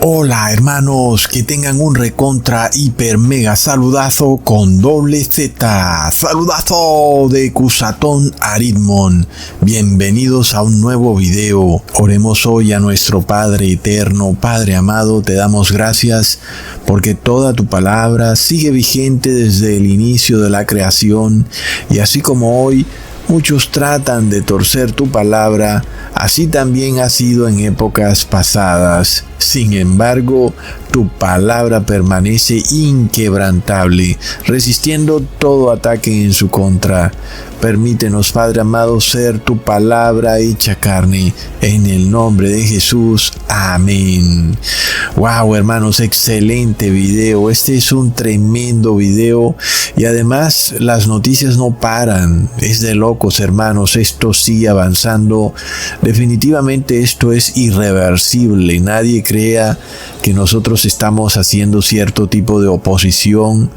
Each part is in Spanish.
Hola hermanos, que tengan un recontra hiper mega saludazo con doble Z. Saludazo de Cusatón Aritmon. Bienvenidos a un nuevo video. Oremos hoy a nuestro Padre eterno. Padre amado, te damos gracias porque toda tu palabra sigue vigente desde el inicio de la creación, y así como hoy muchos tratan de torcer tu palabra, así también ha sido en épocas pasadas. Sin embargo, tu palabra permanece inquebrantable, resistiendo todo ataque en su contra. Permítenos, Padre amado, ser tu palabra hecha carne. En el nombre de Jesús. Amén. Wow, hermanos, excelente video. Este es un tremendo video. Y además, las noticias no paran. Es de locos, hermanos. Esto sigue avanzando. Definitivamente esto es irreversible. Nadie crea que nosotros estamos haciendo cierto tipo de oposición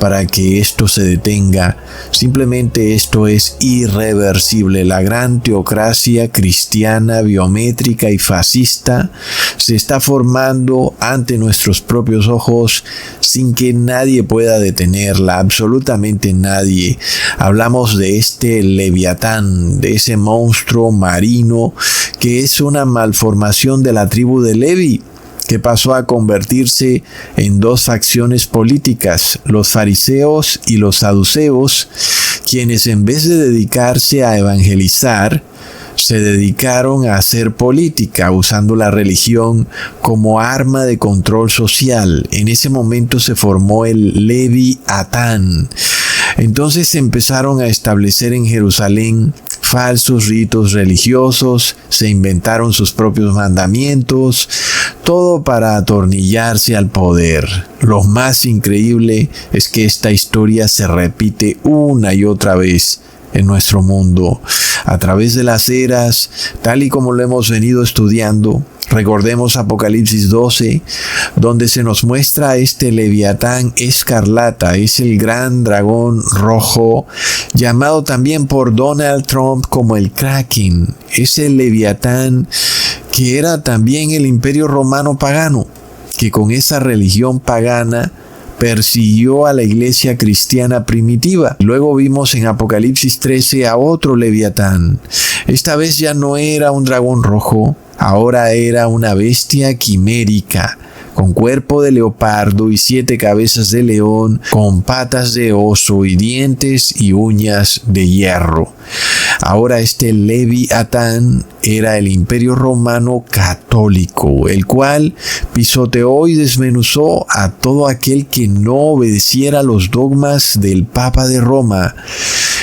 para que esto se detenga. Simplemente esto es irreversible. La gran teocracia cristiana, biométrica y fascista se está formando ante nuestros propios ojos sin que nadie pueda detenerla, absolutamente nadie. Hablamos de este Leviatán, de ese monstruo marino que es una malformación de la tribu de Levi, que pasó a convertirse en dos facciones políticas, los fariseos y los saduceos, quienes en vez de dedicarse a evangelizar, se dedicaron a hacer política, usando la religión como arma de control social. En ese momento se formó el Leviatán. Entonces empezaron a establecer en Jerusalén falsos ritos religiosos, se inventaron sus propios mandamientos, todo para atornillarse al poder. Lo más increíble es que esta historia se repite una y otra vez en nuestro mundo, a través de las eras, tal y como lo hemos venido estudiando. Recordemos Apocalipsis 12, donde se nos muestra este Leviatán escarlata. Es el gran dragón rojo, llamado también por Donald Trump como el Kraken. Es el Leviatán que era también el imperio romano pagano, que con esa religión pagana persiguió a la iglesia cristiana primitiva. Luego vimos en Apocalipsis 13 a otro Leviatán. Esta vez ya no era un dragón rojo, ahora era una bestia quimérica, con cuerpo de leopardo y 7 cabezas de león, con patas de oso y dientes y uñas de hierro. Ahora este Leviatán era el imperio romano católico, el cual pisoteó y desmenuzó a todo aquel que no obedeciera los dogmas del Papa de Roma.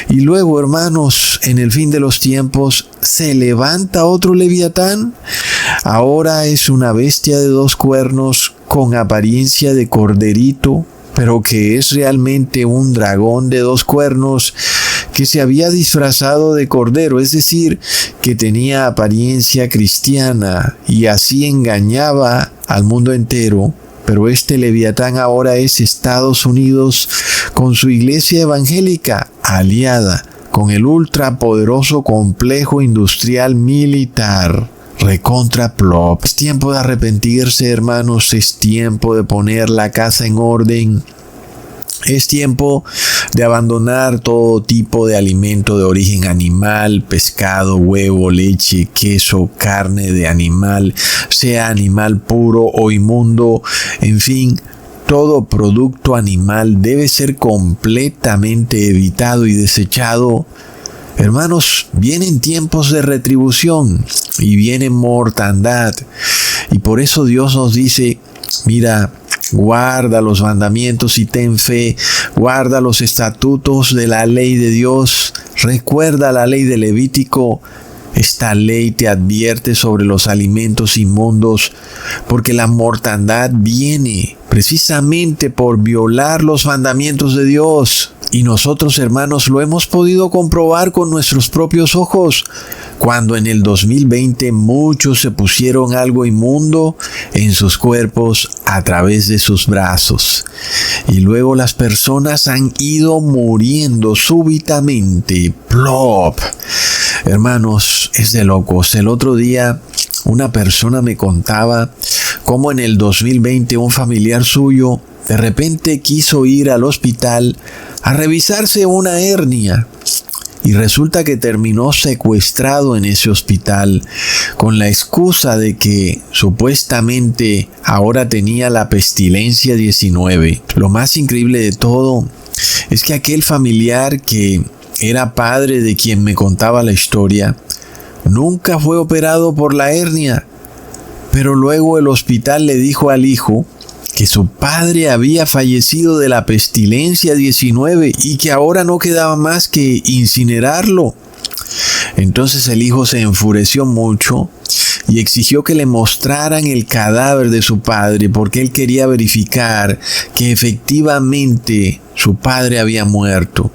Y luego, hermanos, en el fin de los tiempos, se levanta otro Leviatán. Ahora es una bestia de 2 cuernos con apariencia de corderito, pero que es realmente un dragón de 2 cuernos que se había disfrazado de cordero, es decir, que tenía apariencia cristiana y así engañaba al mundo entero. Pero este Leviatán ahora es Estados Unidos con su iglesia evangélica aliada con el ultrapoderoso complejo industrial militar. Recontra plop. Es tiempo de arrepentirse, hermanos. Es tiempo de poner la casa en orden. Es tiempo de abandonar todo tipo de alimento de origen animal, pescado, huevo, leche, queso, carne de animal, sea animal puro o inmundo, en fin, todo producto animal debe ser completamente evitado y desechado. Hermanos, vienen tiempos de retribución y viene mortandad, y por eso Dios nos dice: mira, guarda los mandamientos y ten fe, guarda los estatutos de la ley de Dios, recuerda la ley de Levítico. Esta ley te advierte sobre los alimentos inmundos, porque la mortandad viene precisamente por violar los mandamientos de Dios. Y nosotros, hermanos, lo hemos podido comprobar con nuestros propios ojos, cuando en el 2020 muchos se pusieron algo inmundo en sus cuerpos a través de sus brazos. Y luego las personas han ido muriendo súbitamente. ¡Plop! Hermanos, es de locos. El otro día una persona me contaba cómo en el 2020 un familiar suyo de repente quiso ir al hospital a revisarse una hernia. Y resulta que terminó secuestrado en ese hospital con la excusa de que supuestamente ahora tenía la pestilencia 19. Lo más increíble de todo es que aquel familiar que era padre de quien me contaba la historia nunca fue operado por la hernia, pero luego el hospital le dijo al hijo que su padre había fallecido de la pestilencia 19 y que ahora no quedaba más que incinerarlo. Entonces el hijo se enfureció mucho y exigió que le mostraran el cadáver de su padre porque él quería verificar que efectivamente su padre había muerto.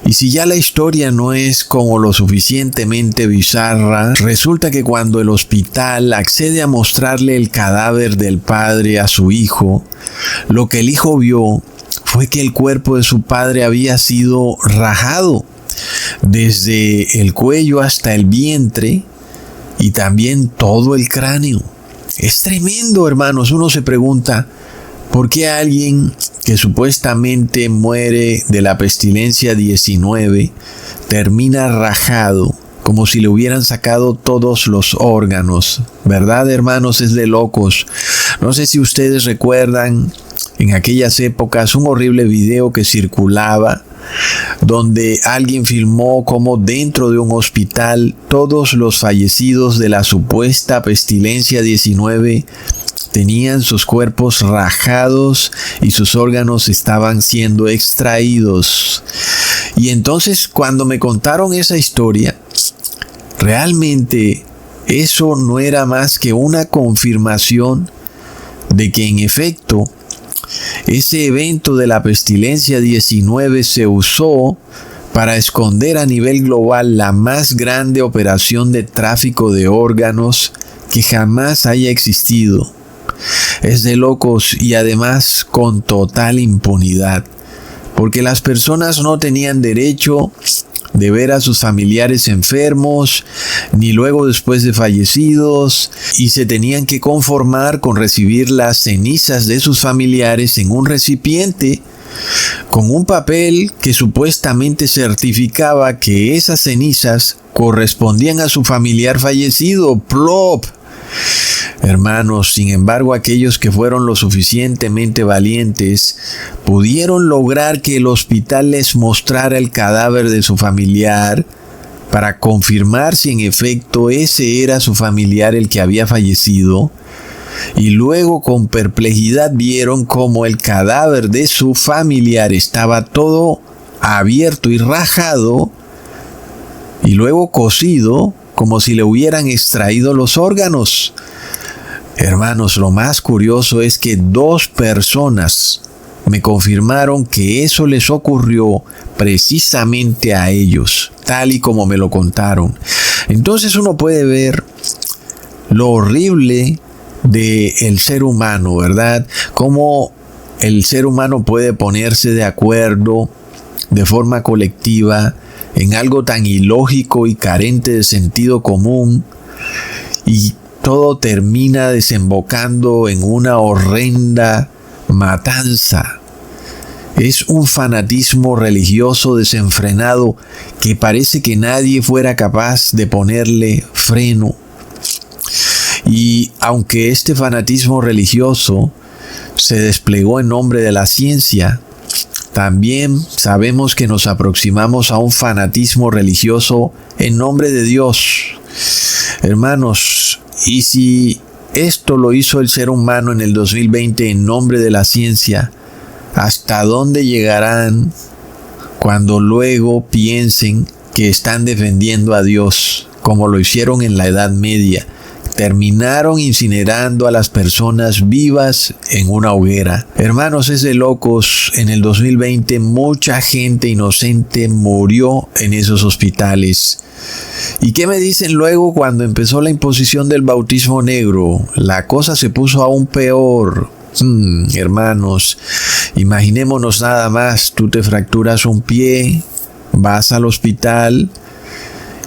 Y si ya la historia no es como lo suficientemente bizarra, resulta que cuando el hospital accede a mostrarle el cadáver del padre a su hijo, lo que el hijo vio fue que el cuerpo de su padre había sido rajado desde el cuello hasta el vientre y también todo el cráneo. Es tremendo, hermanos. Uno se pregunta, ¿por qué alguien que supuestamente muere de la pestilencia 19 termina rajado como si le hubieran sacado todos los órganos? ¿Verdad, hermanos? Es de locos. No sé si ustedes recuerdan en aquellas épocas un horrible video que circulaba donde alguien filmó cómo dentro de un hospital todos los fallecidos de la supuesta pestilencia 19 tenían sus cuerpos rajados y sus órganos estaban siendo extraídos. Y entonces cuando me contaron esa historia, realmente eso no era más que una confirmación de que en efecto ese evento de la pestilencia 19 se usó para esconder a nivel global la más grande operación de tráfico de órganos que jamás haya existido. Es de locos y además con total impunidad, porque las personas no tenían derecho de ver a sus familiares enfermos, ni luego después de fallecidos, y se tenían que conformar con recibir las cenizas de sus familiares en un recipiente, con un papel que supuestamente certificaba que esas cenizas correspondían a su familiar fallecido. ¡Plop! Hermanos, sin embargo, aquellos que fueron lo suficientemente valientes pudieron lograr que el hospital les mostrara el cadáver de su familiar para confirmar si en efecto ese era su familiar el que había fallecido, y luego con perplejidad vieron cómo el cadáver de su familiar estaba todo abierto y rajado y luego cosido como si le hubieran extraído los órganos. Hermanos, lo más curioso es que 2 personas me confirmaron que eso les ocurrió precisamente a ellos, tal y como me lo contaron. Entonces uno puede ver lo horrible del ser humano, ¿verdad? Cómo el ser humano puede ponerse de acuerdo de forma colectiva en algo tan ilógico y carente de sentido común, y todo termina desembocando en una horrenda matanza. Es un fanatismo religioso desenfrenado que parece que nadie fuera capaz de ponerle freno. Y aunque este fanatismo religioso se desplegó en nombre de la ciencia, también sabemos que nos aproximamos a un fanatismo religioso en nombre de Dios. Hermanos, y si esto lo hizo el ser humano en el 2020 en nombre de la ciencia, ¿hasta dónde llegarán cuando luego piensen que están defendiendo a Dios, como lo hicieron en la Edad Media? Terminaron incinerando a las personas vivas en una hoguera. Hermanos, es de locos. En el 2020 mucha gente inocente murió en esos hospitales. ¿Y qué me dicen luego cuando empezó la imposición del bautismo negro? La cosa se puso aún peor. Hermanos, imaginémonos nada más, tú te fracturas un pie, vas al hospital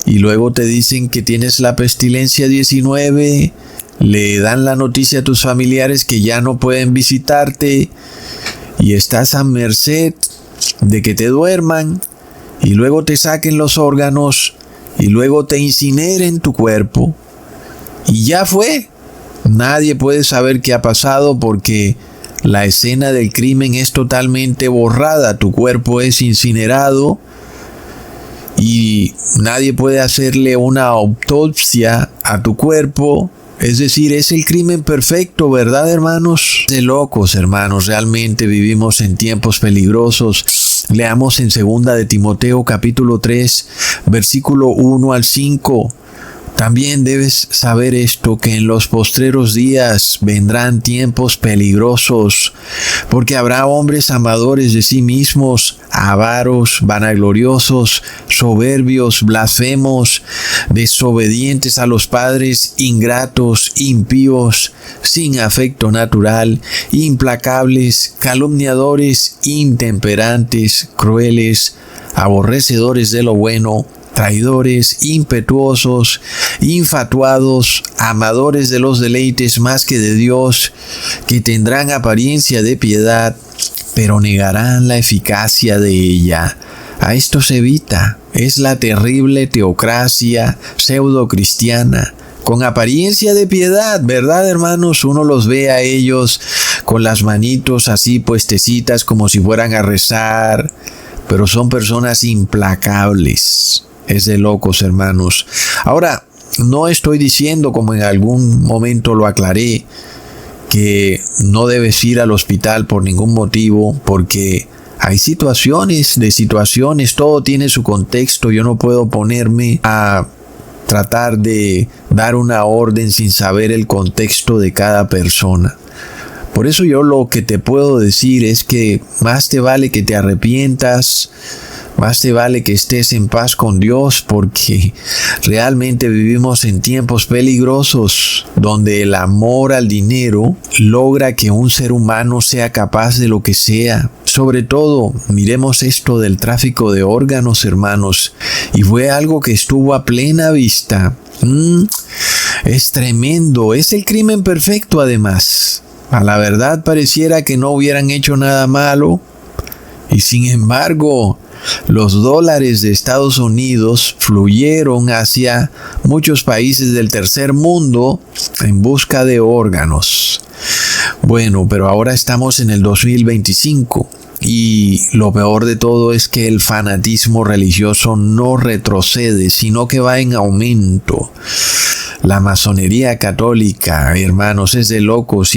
y luego te dicen que tienes la pestilencia 19, le dan la noticia a tus familiares que ya no pueden visitarte y estás a merced de que te duerman y luego te saquen los órganos y luego te incineren tu cuerpo y ya fue. Nadie puede saber qué ha pasado porque la escena del crimen es totalmente borrada. Tu cuerpo es incinerado y nadie puede hacerle una autopsia a tu cuerpo. Es decir, es el crimen perfecto, ¿verdad, hermanos? De locos, hermanos. Realmente vivimos en tiempos peligrosos. Leamos en 2 de Timoteo capítulo 3, versículo 1 al 5. También debes saber esto, que en los postreros días vendrán tiempos peligrosos, porque habrá hombres amadores de sí mismos, avaros, vanagloriosos, soberbios, blasfemos, desobedientes a los padres, ingratos, impíos, sin afecto natural, implacables, calumniadores, intemperantes, crueles, aborrecedores de lo bueno, traidores, impetuosos, infatuados, amadores de los deleites más que de Dios, que tendrán apariencia de piedad, pero negarán la eficacia de ella. A esto se evita. Es la terrible teocracia pseudo-cristiana, con apariencia de piedad, ¿verdad, hermanos? Uno los ve a ellos con las manitos así puestecitas como si fueran a rezar, pero son personas implacables. Es de locos, hermanos. Ahora, no estoy diciendo, como en algún momento lo aclaré, que no debes ir al hospital por ningún motivo, porque hay situaciones, todo tiene su contexto. Yo no puedo ponerme a tratar de dar una orden sin saber el contexto de cada persona. Por eso yo lo que te puedo decir es que más te vale que te arrepientas, más te vale que estés en paz con Dios, porque realmente vivimos en tiempos peligrosos donde el amor al dinero logra que un ser humano sea capaz de lo que sea. Sobre todo, miremos esto del tráfico de órganos, hermanos, y fue algo que estuvo a plena vista. Es tremendo, es el crimen perfecto además. A la verdad pareciera que no hubieran hecho nada malo, y sin embargo, los dólares de Estados Unidos fluyeron hacia muchos países del tercer mundo en busca de órganos. Bueno, pero ahora estamos en el 2025 y lo peor de todo es que el fanatismo religioso no retrocede, sino que va en aumento. La masonería católica, hermanos, es de locos.